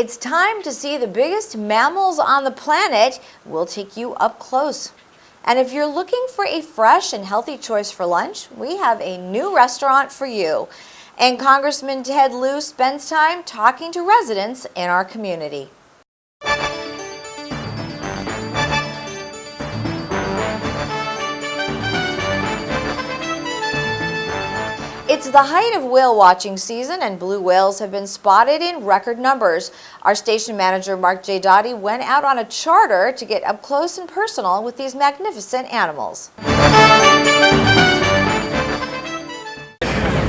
It's time to see the biggest mammals on the planet. We'll take you up close. And if you're looking for a fresh and healthy choice for lunch, we have a new restaurant for you. And Congressman Ted Lieu spends time talking to residents in our community. It's the height of whale watching season, and blue whales have been spotted in record numbers. Our station manager, Mark J. Dottie, went out on a charter to get up close and personal with these magnificent animals.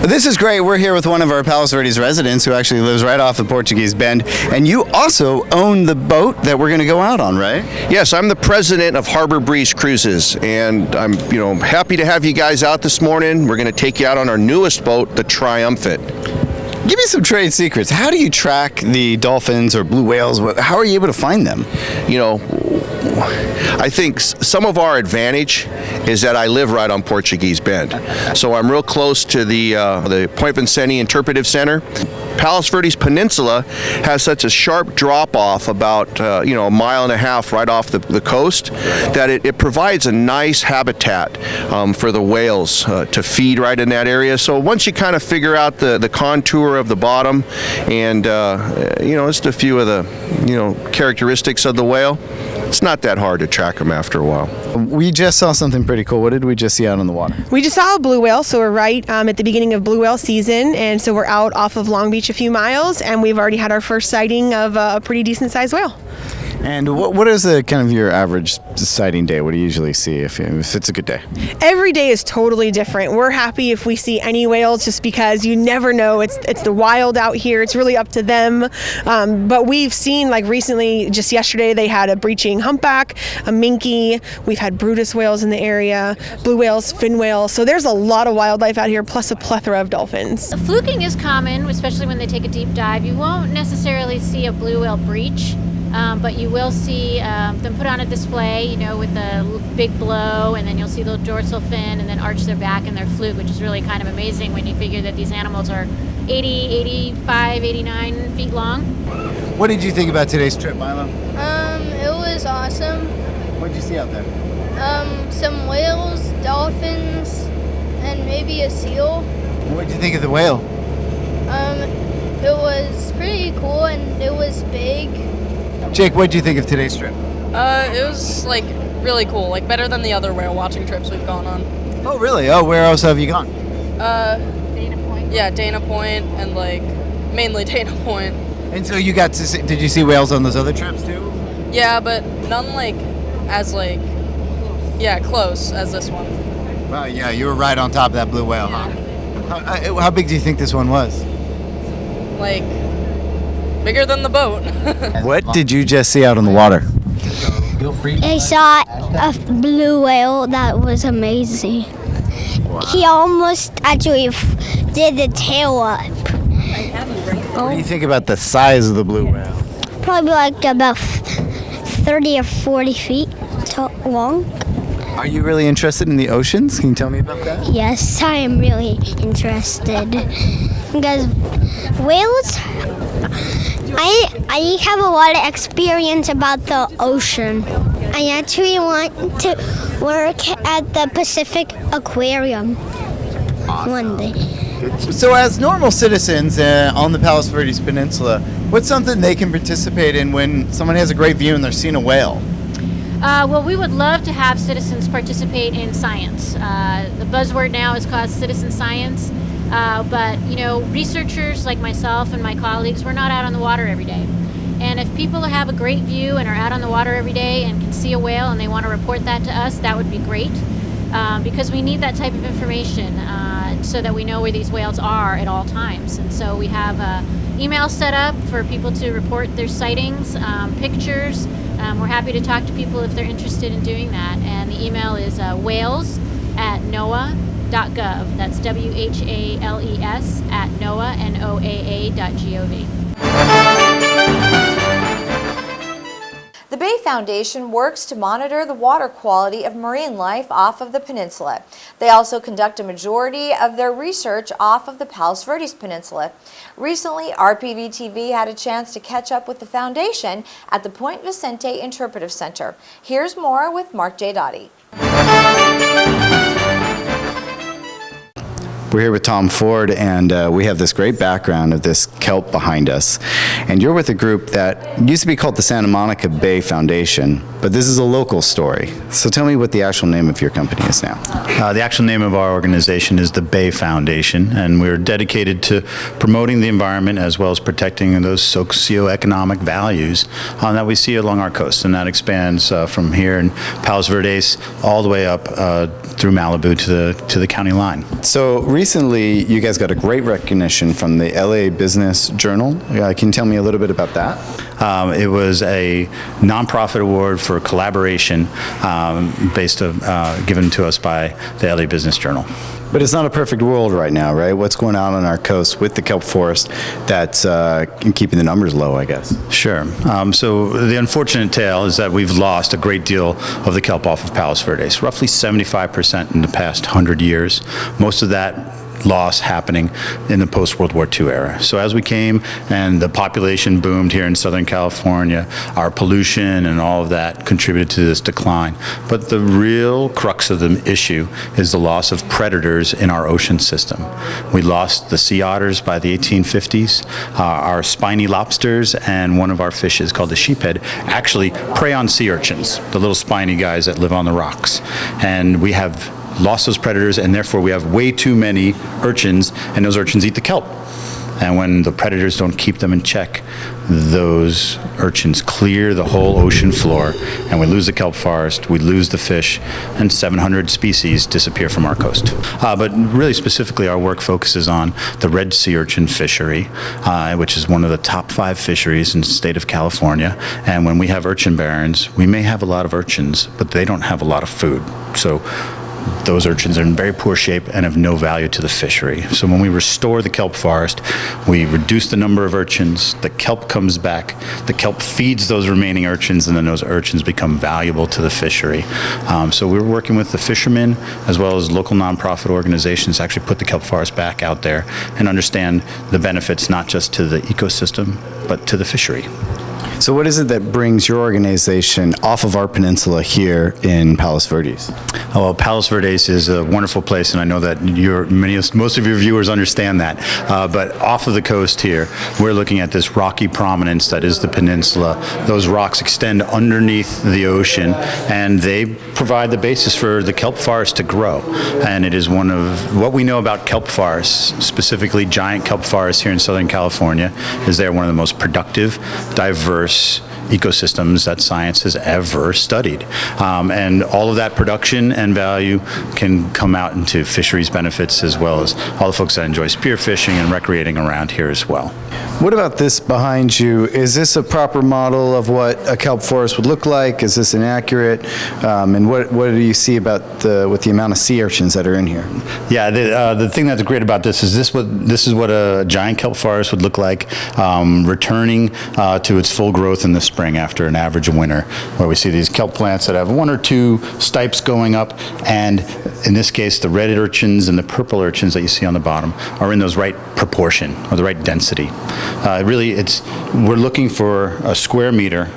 This is great. We're here with one of our Palos Verdes residents who actually lives right off the Portuguese Bend. And you also own the boat that we're going to go out on, right? Yes, I'm the president of Harbor Breeze Cruises, and I'm happy to have you guys out this morning. We're going to take you out on our newest boat, the Triumphant. Give me some trade secrets. How do you track the dolphins or blue whales? How are you able to find them? I think some of our advantage is that I live right on Portuguese Bend. So I'm real close to the Point Vicente Interpretive Center. Palos Verdes Peninsula has such a sharp drop-off about a mile and a half right off the coast that it provides a nice habitat for the whales to feed right in that area. So once you kind of figure out the contour of the bottom and just a few of the characteristics of the whale, it's not that hard to track them after a while. We just saw something pretty cool. What did we just see out on the water? We just saw a blue whale, so we're right at the beginning of blue whale season, and so we're out off of Long Beach a few miles, and we've already had our first sighting of a pretty decent sized whale. And what is the kind of your average sighting day? What do you usually see if it's a good day? Every day is totally different. We're happy if we see any whales just because you never know. It's the wild out here. It's really up to them. But we've seen, like recently, just yesterday, they had a breaching humpback, a minke. We've had Brutus whales in the area, blue whales, fin whales. So there's a lot of wildlife out here, plus a plethora of dolphins. Fluking is common, especially when they take a deep dive. You won't necessarily see a blue whale breach. But you will see them put on a display, with the big blow, and then you'll see the dorsal fin and then arch their back and their fluke, which is really kind of amazing when you figure that these animals are 80, 85, 89 feet long. What did you think about today's trip, Milo? It was awesome. What did you see out there? Some whales, dolphins, and maybe a seal. What did you think of the whale? It was pretty cool and it was big. Jake, what did you think of today's trip? It was really cool, better than the other whale watching trips we've gone on. Oh, really? Oh, where else have you gone? Dana Point. Yeah, Dana Point and mainly Dana Point. And so you got to see, did you see whales on those other trips too? Yeah, but none as close as this one. Well, yeah, you were right on top of that blue whale, huh? How big do you think this one was? Bigger than the boat. What did you just see out on the water? I saw a blue whale that was amazing. Wow. He almost actually did the tail up. What do you think about the size of the blue whale? Probably about 30 or 40 feet long. Are you really interested in the oceans? Can you tell me about that? Yes, I am really interested. Because whales, I have a lot of experience about the ocean. I actually want to work at the Pacific Aquarium one day. So as normal citizens on the Palos Verdes Peninsula, what's something they can participate in when someone has a great view and they're seeing a whale? Well, we would love to have citizens participate in science. The buzzword now is called citizen science. But researchers like myself and my colleagues, we're not out on the water every day. And if people have a great view and are out on the water every day and can see a whale and they want to report that to us, that would be great. Because we need that type of information so that we know where these whales are at all times. And so we have email set up for people to report their sightings, pictures. We're happy to talk to people if they're interested in doing that. And the email is whales@noaa.gov. That's WHALES at NOAA.gov. The Bay Foundation works to monitor the water quality of marine life off of the peninsula. They also conduct a majority of their research off of the Palos Verdes Peninsula. Recently, RPV-TV had a chance to catch up with the foundation at the Point Vicente Interpretive Center. Here's more with Mark J. Dottie. We're here with Tom Ford, and we have this great background of this kelp behind us. And you're with a group that used to be called the Santa Monica Bay Foundation, but this is a local story. So tell me what the actual name of your company is now. The actual name of our organization is the Bay Foundation, and we're dedicated to promoting the environment as well as protecting those socioeconomic values that we see along our coast. And that expands from here in Palos Verdes all the way up through Malibu to the county line. So recently, you guys got a great recognition from the LA Business Journal. Can you tell me a little bit about that? It was a nonprofit award for collaboration given to us by the LA Business Journal. But it's not a perfect world right now, right? What's going on our coast with the kelp forest that's keeping the numbers low, I guess? Sure. So the unfortunate tale is that we've lost a great deal of the kelp off of Palos Verdes, roughly 75% in the past 100 years. Most of that loss happening in the post-World War II era. So as we came and the population boomed here in Southern California, our pollution and all of that contributed to this decline. But the real crux of the issue is the loss of predators in our ocean system. We lost the sea otters by the 1850s, our spiny lobsters, and one of our fishes called the sheephead actually prey on sea urchins, the little spiny guys that live on the rocks. And we have lost those predators, and therefore we have way too many urchins, and those urchins eat the kelp. And when the predators don't keep them in check, those urchins clear the whole ocean floor, and we lose the kelp forest, we lose the fish, and 700 species disappear from our coast. But really specifically, our work focuses on the red sea urchin fishery, which is one of the top 5 fisheries in the state of California. And when we have urchin barrens, we may have a lot of urchins, but they don't have a lot of food. So those urchins are in very poor shape and have no value to the fishery. So when we restore the kelp forest, we reduce the number of urchins, the kelp comes back, the kelp feeds those remaining urchins, and then those urchins become valuable to the fishery. So we're working with the fishermen as well as local nonprofit organizations to actually put the kelp forest back out there and understand the benefits not just to the ecosystem, but to the fishery. So what is it that brings your organization off of our peninsula here in Palos Verdes? Oh, well, Palos Verdes is a wonderful place, and I know that most of your viewers understand that. But off of the coast here, we're looking at this rocky prominence that is the peninsula. Those rocks extend underneath the ocean, and they provide the basis for the kelp forest to grow. And it is one of what we know about kelp forests, specifically giant kelp forests here in Southern California, is they're one of the most productive, diverse ecosystems that science has ever studied. And all of that production and value can come out into fisheries benefits, as well as all the folks that enjoy spearfishing and recreating around here as well. What about this behind you? Is this a proper model of what a kelp forest would look like? Is this inaccurate? And what do you see about with the amount of sea urchins that are in here? Yeah, the thing that's great about this is what a giant kelp forest would look like, returning to its full growth in the spring after an average winter, where we see these kelp plants that have 1 or 2 stipes going up, and in this case, the red urchins and the purple urchins that you see on the bottom are in those right proportion or the right density. We're looking for a square meter,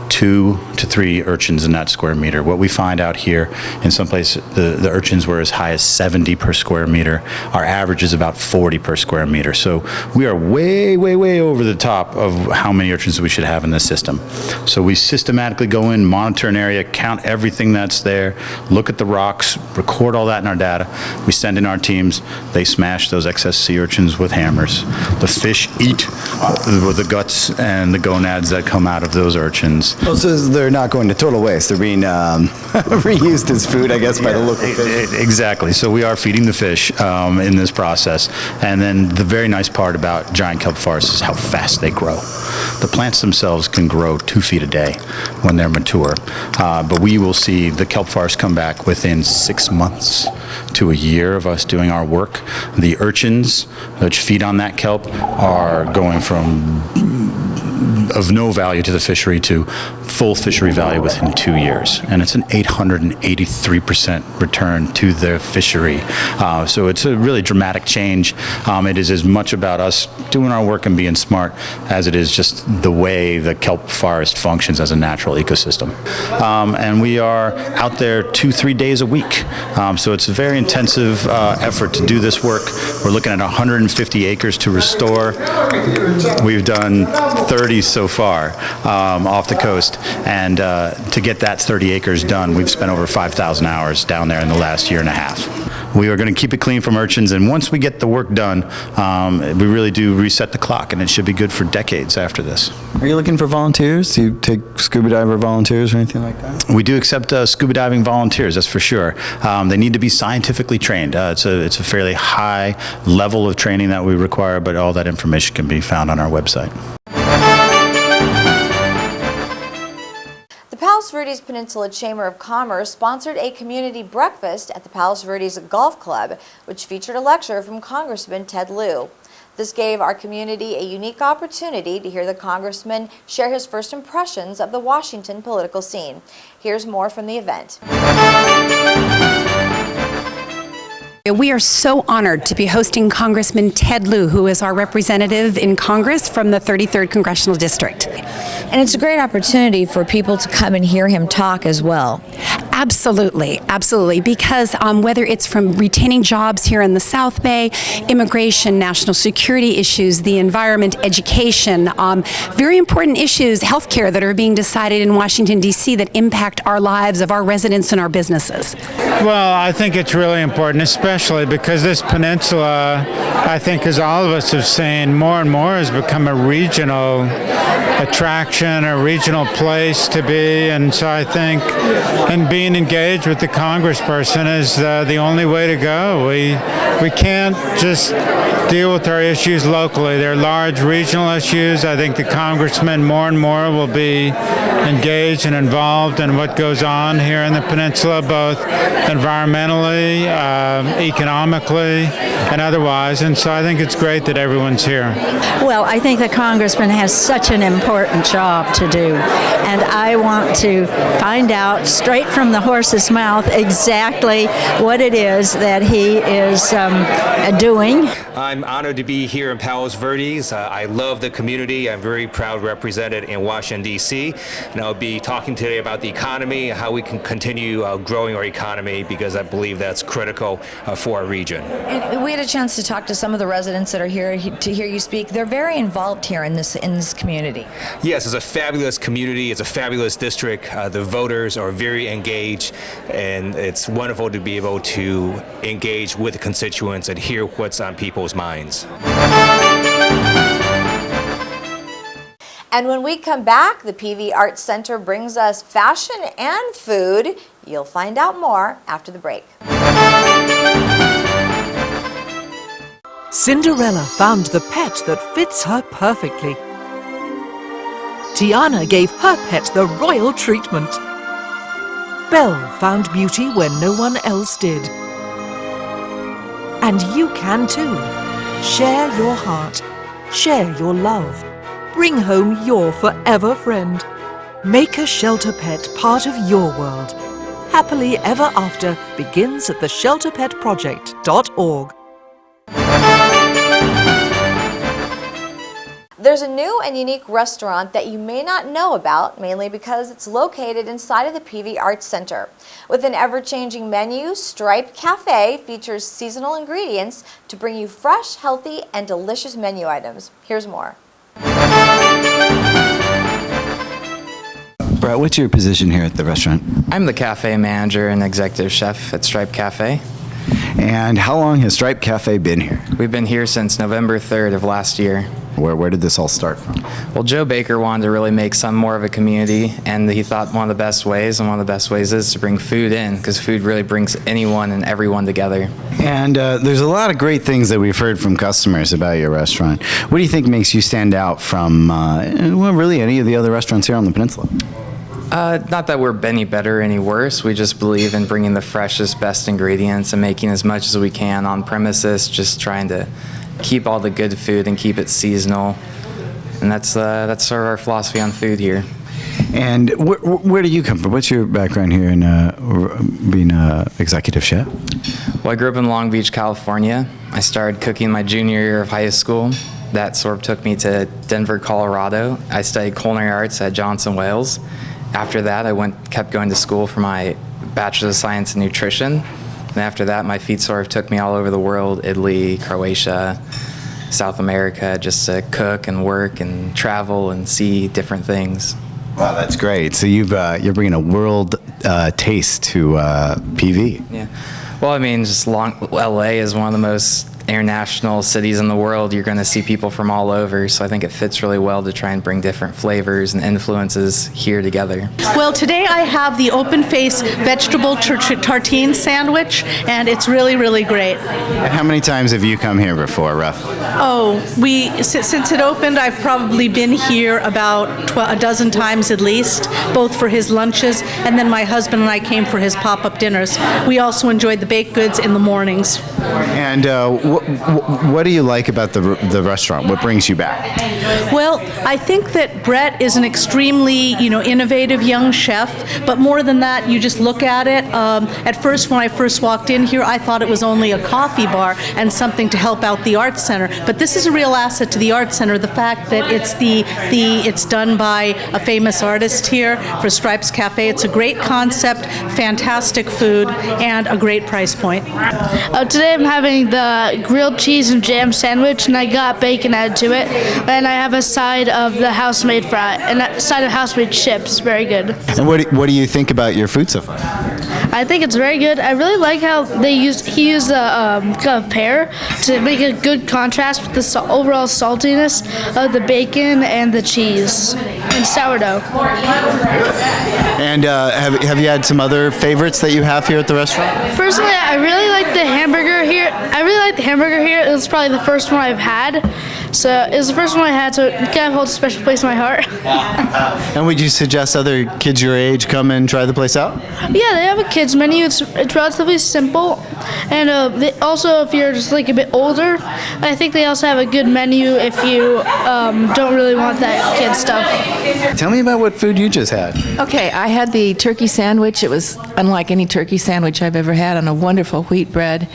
2 to 3 urchins in that square meter. What we find out here, in some places, the urchins were as high as 70 per square meter. Our average is about 40 per square meter. So we are way, way, way over the top of how many urchins we should have in the system. So we systematically go in, monitor an area, count everything that's there, look at the rocks, record all that in our data. We send in our teams. They smash those excess sea urchins with hammers. The fish eat the guts and the gonads that come out of those urchins. Oh, so they're not going to total waste. They're being reused as food, I guess, by the local fish. Exactly. So we are feeding the fish in this process. And then the very nice part about giant kelp forests is how fast they grow. The plants themselves can grow 2 feet a day when they're mature. But we will see the kelp forest come back within 6 months to a year of us doing our work. The urchins which feed on that kelp are going from of no value to the fishery to full fishery value within 2 years. And it's an 883% return to the fishery. So it's a really dramatic change. It is as much about us doing our work and being smart as it is just the way the kelp forest functions as a natural ecosystem. And we are out there 2-3 days a week. So it's a very intensive effort to do this work. We're looking at 150 acres to restore. We've done 30 so far off the coast. And to get that 30 acres done, we've spent over 5,000 hours down there in the last year and a half. We are going to keep it clean from urchins, and once we get the work done, we really do reset the clock, and it should be good for decades after this. Are you looking for volunteers? Do you take scuba diver volunteers or anything like that? We do accept scuba diving volunteers, that's for sure. They need to be scientifically trained. It's a fairly high level of training that we require, but all that information can be found on our website. The Palos Verdes Peninsula Chamber of Commerce sponsored a community breakfast at the Palos Verdes Golf Club, which featured a lecture from Congressman Ted Lieu. This gave our community a unique opportunity to hear the congressman share his first impressions of the Washington political scene. Here's more from the event. We are so honored to be hosting Congressman Ted Lieu, who is our representative in Congress from the 33rd Congressional District. And it's a great opportunity for people to come and hear him talk as well. Absolutely, absolutely, because whether it's from retaining jobs here in the South Bay, immigration, national security issues, the environment, education, very important issues, healthcare that are being decided in Washington, D.C. that impact our lives of our residents and our businesses. Well, I think it's really important, especially because this peninsula, I think as all of us have seen, more and more has become a regional attraction, a regional place to be, and so I think in being engaged with the congressperson is the only way to go. We can't just deal with our issues locally. They're large regional issues. I think the congressman more and more will be engaged and involved in what goes on here in the peninsula, both environmentally, economically, and otherwise. And so I think it's great that everyone's here. Well, I think the congressman has such an important job to do, and I want to find out straight from the horse's mouth exactly what it is that he is doing. I'm honored to be here in Palos Verdes. I love the community. I'm very proud represented in Washington, D.C. And I'll be talking today about the economy, how we can continue growing our economy, because I believe that's critical for our region. And we had a chance to talk to some of the residents that are here to hear you speak. They're very involved here in this community. Yes, it's a fabulous community. It's a fabulous district. The voters are very engaged, and it's wonderful to be able to engage with the constituents and hear what's on people's minds. And when we come back, the PV Arts Center brings us fashion and food. You'll find out more after the break. Cinderella found the pet that fits her perfectly. Tiana gave her pet the royal treatment. Belle found beauty when no one else did. And you can too. Share your heart. Share your love. Bring home your forever friend. Make a shelter pet part of your world. Happily Ever After begins at theshelterpetproject.org. There's a new and unique restaurant that you may not know about, mainly because it's located inside of the PV Arts Center. With an ever-changing menu, Stripe Cafe features seasonal ingredients to bring you fresh, healthy, and delicious menu items. Here's more. Brett, what's your position here at the restaurant? I'm the cafe manager and executive chef at Stripe Cafe. And how long has Stripe Cafe been here? We've been here since November 3rd of last year. Where did this all start from? Well, Joe Baker wanted to really make some more of a community, and he thought one of the best ways is to bring food in, because food really brings anyone and everyone together. And there's a lot of great things that we've heard from customers about your restaurant. What do you think makes you stand out from, really any of the other restaurants here on the peninsula? Not that we're any better or any worse. We just believe in bringing the freshest, best ingredients and making as much as we can on premises, just trying to keep all the good food and keep it seasonal. And that's sort of our philosophy on food here. And where do you come from? What's your background here in being an executive chef? Well, I grew up in Long Beach, California. I started cooking my junior year of high school. That sort of took me to Denver, Colorado. I studied culinary arts at Johnson Wales. After that, I kept going to school for my Bachelor of Science in Nutrition. And after that, my feet sort of took me all over the world, Italy, Croatia, South America, just to cook and work and travel and see different things. Wow, that's great. So you're bringing a world taste to PV. Yeah. Well, I mean, LA is one of the most international cities in the world. You're going to see people from all over, so I think it fits really well to try and bring different flavors and influences here together. Well, today I have the open-faced vegetable tartine sandwich, and it's really, really great. And how many times have you come here before, roughly? Oh, since it opened, I've probably been here about a dozen times at least, both for his lunches, and then my husband and I came for his pop-up dinners. We also enjoyed the baked goods in the mornings. And what do you like about the restaurant? What brings you back? Well, I think that Brett is an extremely, innovative young chef, but more than that, you just look at it. At first, when I first walked in here, I thought it was only a coffee bar and something to help out the Arts Center, but this is a real asset to the Arts Center, the fact that it's done by a famous artist here for Stripes Cafe. It's a great concept, fantastic food, and a great price point. Today I'm having the grilled cheese and jam sandwich, and I got bacon added to it, and I have a side of the house-made fry and a side of house-made chips. Very good. And what do you think about your food so far? I think it's very good. I really like how he used a pear to make a good contrast with the overall saltiness of the bacon and the cheese and sourdough. And have you had some other favorites that you have here at the restaurant? Personally, I really like the hamburger here. It was probably the first one I've had. So it was the first one I had, so it kind of holds a special place in my heart. And would you suggest other kids your age come and try the place out? Yeah, they have a kids menu. It's relatively simple, and also if you're just like a bit older, I think they also have a good menu if you don't really want that kid stuff. Tell me about what food you just had. Okay, I had the turkey sandwich. It was unlike any turkey sandwich I've ever had, on a wonderful wheat bread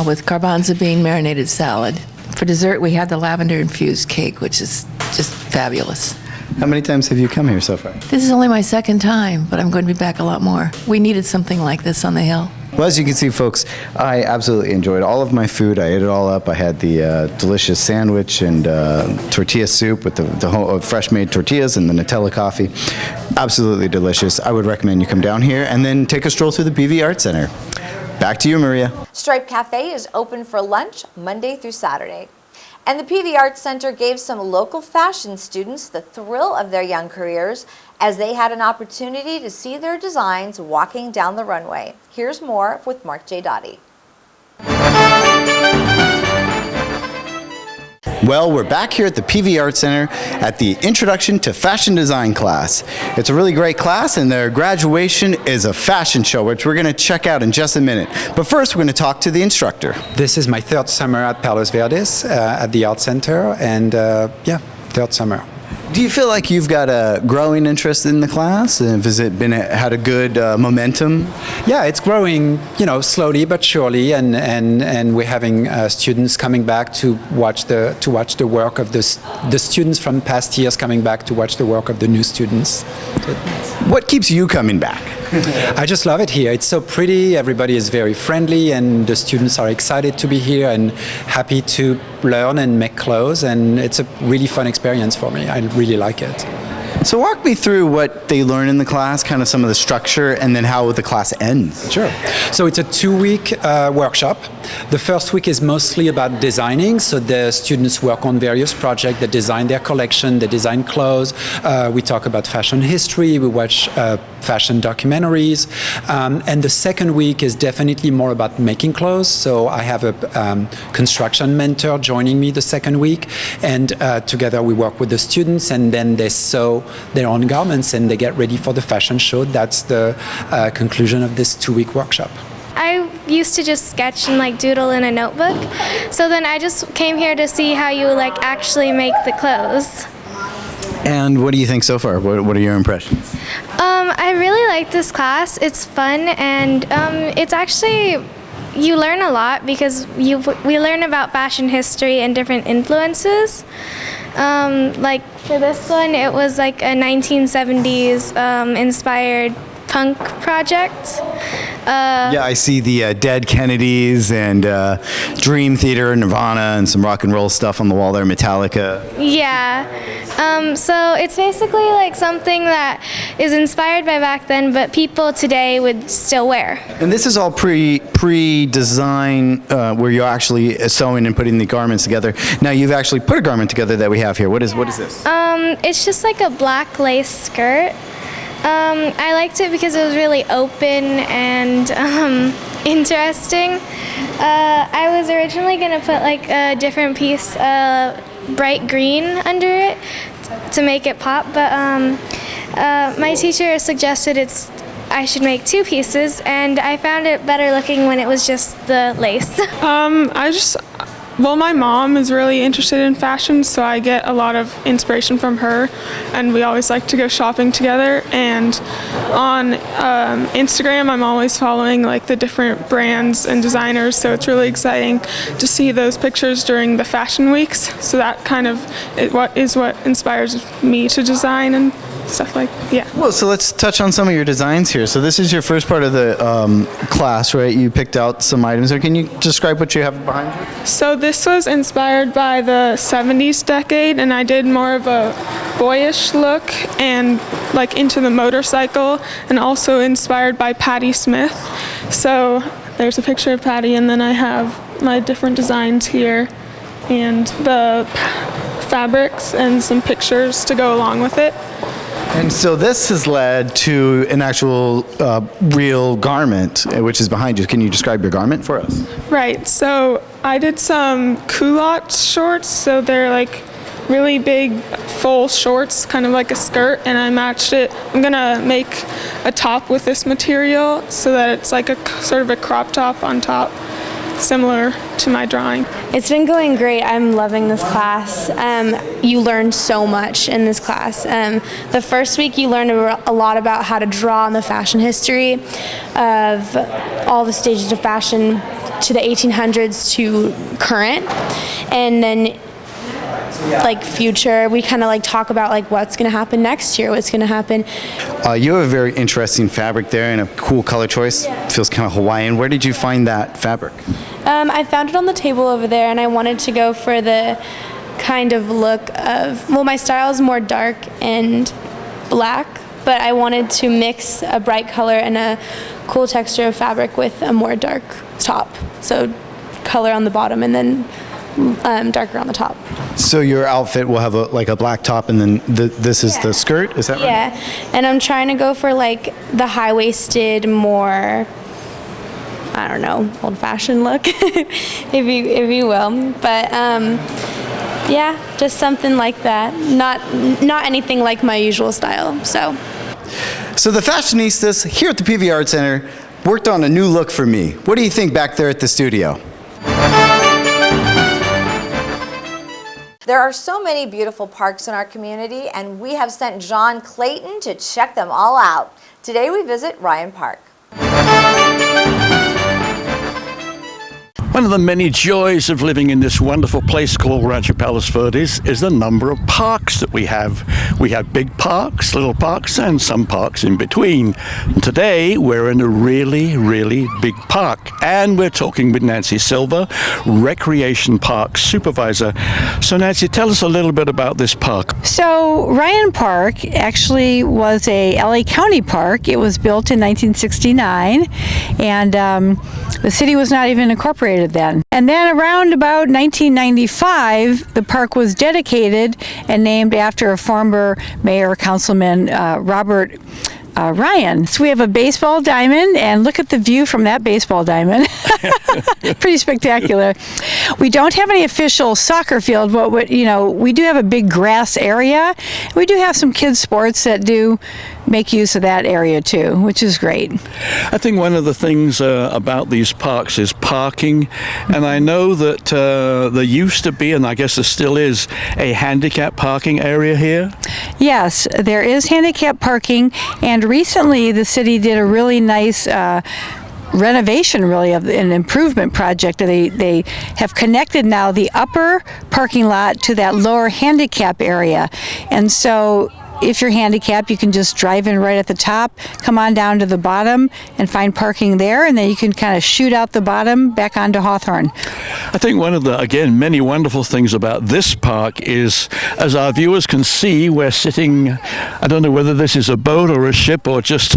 with garbanzo bean marinated salad. For dessert, we had the lavender-infused cake, which is just fabulous. How many times have you come here so far? This is only my second time, but I'm going to be back a lot more. We needed something like this on the hill. Well, as you can see, folks, I absolutely enjoyed all of my food. I ate it all up. I had the delicious sandwich and tortilla soup with the fresh-made tortillas and the Nutella coffee. Absolutely delicious. I would recommend you come down here and then take a stroll through the PV Arts Center. Back to you, Maria. Stripe Cafe is open for lunch Monday through Saturday. And the PV Arts Center gave some local fashion students the thrill of their young careers as they had an opportunity to see their designs walking down the runway. Here's more with Mark J. Dottie. Well, we're back here at the PV Arts Center at the Introduction to Fashion Design class. It's a really great class, and their graduation is a fashion show, which we're going to check out in just a minute. But first, we're going to talk to the instructor. This is my third summer at Palos Verdes at the Art Center, and third summer. Do you feel like you've got a growing interest in the class? Has it had a good momentum? Yeah, it's growing, slowly but surely, and we're having students coming back to watch the work of the students from past years coming back to watch the work of the new students. What keeps you coming back? I just love it here. It's so pretty. Everybody is very friendly, and the students are excited to be here and happy to learn and make clothes, and it's a really fun experience for me. I really like it. So walk me through what they learn in the class, kind of some of the structure, and then how the class ends. Sure. So it's a 2-week workshop. The first week is mostly about designing. So the students work on various projects. They design their collection. They design clothes. We talk about fashion history. We watch fashion documentaries. And the second week is definitely more about making clothes. So I have a construction mentor joining me the second week. And together we work with the students, and then they sew their own garments and they get ready for the fashion show. That's the conclusion of this 2-week workshop. I used to just sketch and doodle in a notebook, so then I just came here to see how you actually make the clothes. And what do you think so far? What are your impressions? I really like this class. It's fun, and it's actually, you learn a lot because we learn about fashion history and different influences. Like for this one, it was like a 1970s inspired punk project. Yeah, I see the Dead Kennedys and Dream Theater, Nirvana, and some rock and roll stuff on the wall there, Metallica. Yeah. So it's basically like something that is inspired by back then, but people today would still wear. And this is all pre-design, where you're actually sewing and putting the garments together. Now you've actually put a garment together that we have here. What is this? It's just like a black lace skirt. I liked it because it was really open and interesting. I was originally going to put like a different piece, bright green under it to make it pop, but my teacher suggested I should make two pieces, and I found it better looking when it was just the lace. My mom is really interested in fashion, so I get a lot of inspiration from her, and we always like to go shopping together. And on Instagram, I'm always following like the different brands and designers, so it's really exciting to see those pictures during the fashion weeks. So that kind of what inspires me to design and stuff like, yeah. Well, so let's touch on some of your designs here. So this is your first part of the class, right? You picked out some items. Or can you describe what you have behind you? So this was inspired by the 70s decade, and I did more of a boyish look and like into the motorcycle, and also inspired by Patti Smith. So there's a picture of Patti, and then I have my different designs here and the fabrics and some pictures to go along with it. And so this has led to an actual real garment, which is behind you. Can you describe your garment for us? Right, so I did some culotte shorts, so they're like really big full shorts, kind of like a skirt, and I matched it. I'm gonna make a top with this material so that it's like a sort of a crop top on top, similar to my drawing. It's been going great. I'm loving this class. You learn so much in this class. The first week you learn a lot about how to draw on the fashion history of all the stages of fashion to the 1800s to current, and then like future, we kind of like talk about like what's going to happen next year, what's going to happen. You have a very interesting fabric there and a cool color choice. Yeah. Feels kind of Hawaiian. Where did you find that fabric? I found it on the table over there, and I wanted to go for the kind of look of, well, my style is more dark and black, but I wanted to mix a bright color and a cool texture of fabric with a more dark top. So color on the bottom and then darker on the top. So your outfit will have a black top, and then this is the skirt, is that right? Yeah, and I'm trying to go for like the high-waisted, more, I don't know, old-fashioned look, if you will. But yeah, just something like that. Not anything like my usual style. So the fashionistas here at the PV Art Center worked on a new look for me. What do you think back there at the studio? There are so many beautiful parks in our community, and we have sent John Clayton to check them all out. Today we visit Ryan Park. One of the many joys of living in this wonderful place called Rancho Palos Verdes is the number of parks that we have. We have big parks, little parks, and some parks in between. And today we're in a really, really big park, and we're talking with Nancy Silva, Recreation Park Supervisor. So Nancy, tell us a little bit about this park. So Ryan Park actually was a LA County park. It was built in 1969, and the city was not even incorporated then. And then around about 1995, the park was dedicated and named after a former mayor, councilman, Robert Ryan. So we have a baseball diamond, and look at the view from that baseball diamond. Pretty spectacular. We don't have any official soccer field, but we do have a big grass area. We do have some kids sports that do make use of that area too, which is great. I think one of the things about these parks is parking, and I know that there used to be, and I guess there still is, a handicap parking area here. Yes, there is handicap parking, and recently the city did a really nice renovation, really, of an improvement project. They have connected now the upper parking lot to that lower handicap area, and so if you're handicapped, you can just drive in right at the top, come on down to the bottom and find parking there, and then you can kind of shoot out the bottom back onto Hawthorne. I think one of the, again, many wonderful things about this park is, as our viewers can see, we're sitting, I don't know whether this is a boat or a ship or just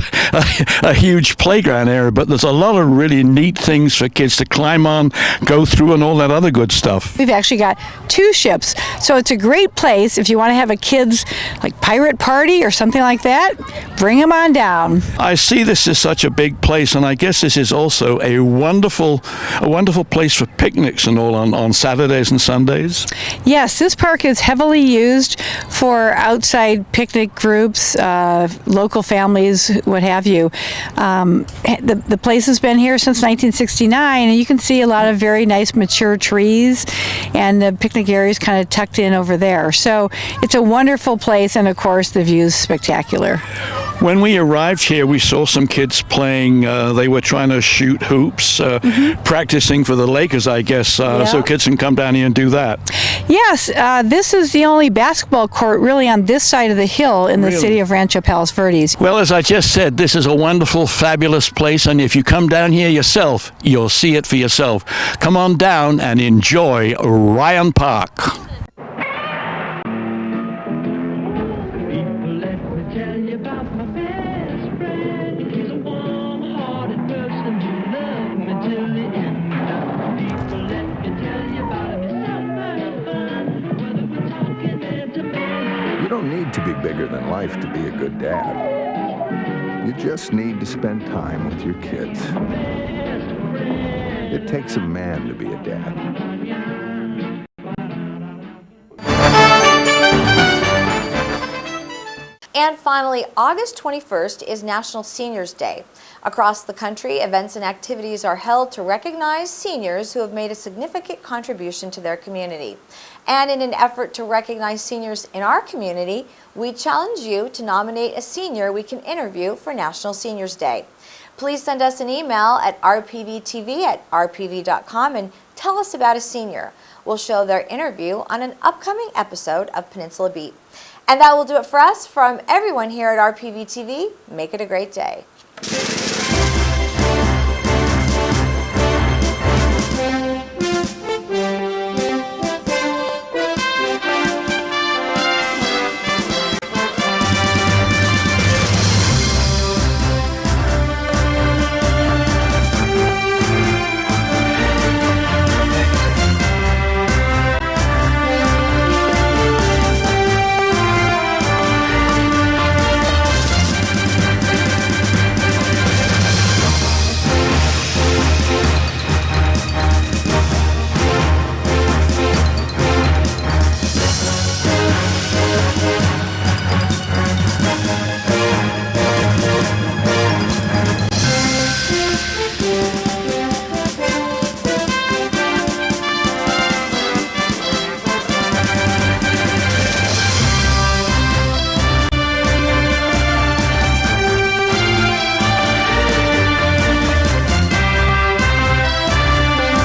a huge playground area, but there's a lot of really neat things for kids to climb on, go through, and all that other good stuff. We've actually got 2 ships, so it's a great place if you want to have a kids like pirate party or something like that. Bring them on down. I see this as such a big place, and I guess this is also a wonderful place for picnics and all on Saturdays and Sundays. Yes, this park is heavily used for outside picnic groups, local families, what have you. The place has been here since 1969, and you can see a lot of very nice mature trees, and the picnic area is kind of tucked in over there. So it's a wonderful place, and of course the view is spectacular. When we arrived here, we saw some kids playing. They were trying to shoot hoops, practicing for the Lakers, I guess, so kids can come down here and do that. Yes, this is the only basketball court really on this side of the hill in the city of Rancho Palos Verdes. Well, as I just said, this is a wonderful, fabulous place, and if you come down here yourself, you'll see it for yourself. Come on down and enjoy Ryan Park. You don't need to be bigger than life to be a good dad. You just need to spend time with your kids. It takes a man to be a dad. And finally, August 21st is National Seniors Day. Across the country, events and activities are held to recognize seniors who have made a significant contribution to their community. And in an effort to recognize seniors in our community, we challenge you to nominate a senior we can interview for National Seniors Day. Please send us an email at rpvtv@rpv.com and tell us about a senior. We'll show their interview on an upcoming episode of Peninsula Beat. And that will do it for us. From everyone here at RPV TV, make it a great day.